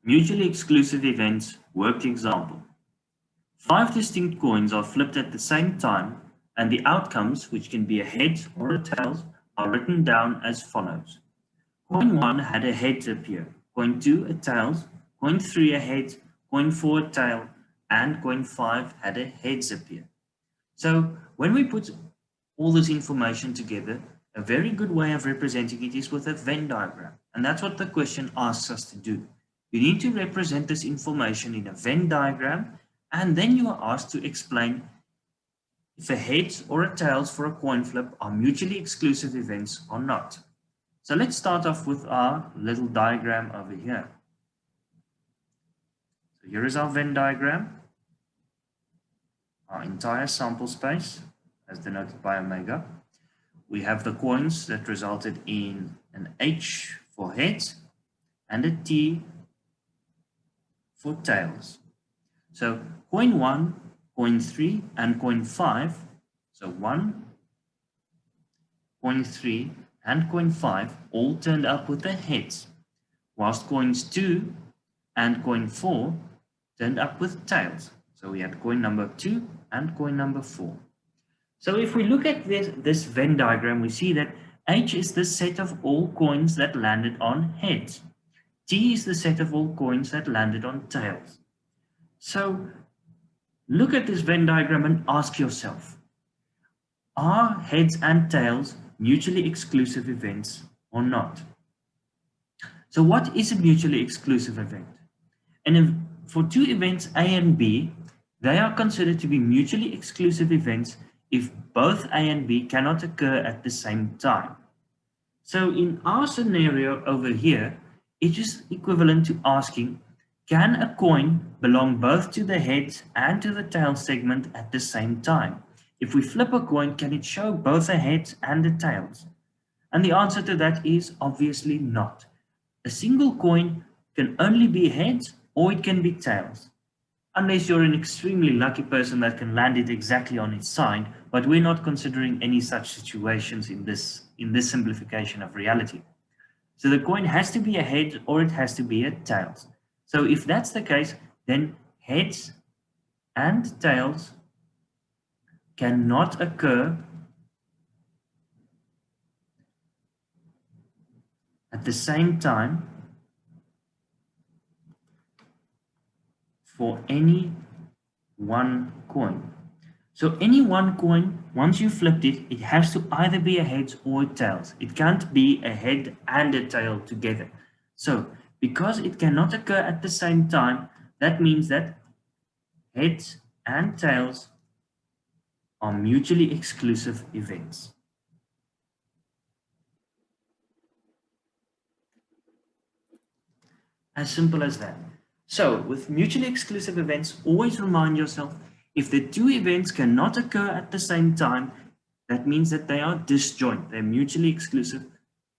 Mutually exclusive events worked example. 5 distinct coins are flipped at the same time, and the outcomes, which can be a heads or a tails, are written down as follows. Coin 1 had a heads appear, coin 2 a tails, coin 3 a heads, coin 4 a tail, and coin 5 had a heads appear. So when we put all this information together, a very good way of representing it is with a Venn diagram. And that's what the question asks us to do. You need to represent this information in a Venn diagram, and then you are asked to explain if a heads or a tails for a coin flip are mutually exclusive events or not. So let's start off with our little diagram over here. So here is our Venn diagram, our entire sample space as denoted by omega. We have the coins that resulted in an H for heads and a T for tails. So coin 1, coin 3, and coin 5, so 1, coin 3, and coin 5 all turned up with the heads, whilst coins 2 and coin 4 turned up with tails. So we had coin number 2 and coin number 4. So if we look at this Venn diagram, we see that H is the set of all coins that landed on heads. T is the set of all coins that landed on tails. So look at this Venn diagram and ask yourself, are heads and tails mutually exclusive events or not? So what is a mutually exclusive event? And for two events A and B, they are considered to be mutually exclusive events if both A and B cannot occur at the same time. So in our scenario over here, it is equivalent to asking, can a coin belong both to the heads and to the tail segment at the same time? If we flip a coin, can it show both the heads and the tails? And the answer to that is obviously not. A single coin can only be heads or it can be tails. Unless you're an extremely lucky person that can land it exactly on its side, but we're not considering any such situations in this simplification of reality. So the coin has to be a head or it has to be a tails. So if that's the case, then heads and tails cannot occur at the same time for any one coin. So any one coin, once you flipped it, it has to either be a heads or a tails. It can't be a head and a tail together. So because it cannot occur at the same time, that means that heads and tails are mutually exclusive events. As simple as that. So with mutually exclusive events, always remind yourself, if the two events cannot occur at the same time, that means that they are disjoint, they're mutually exclusive,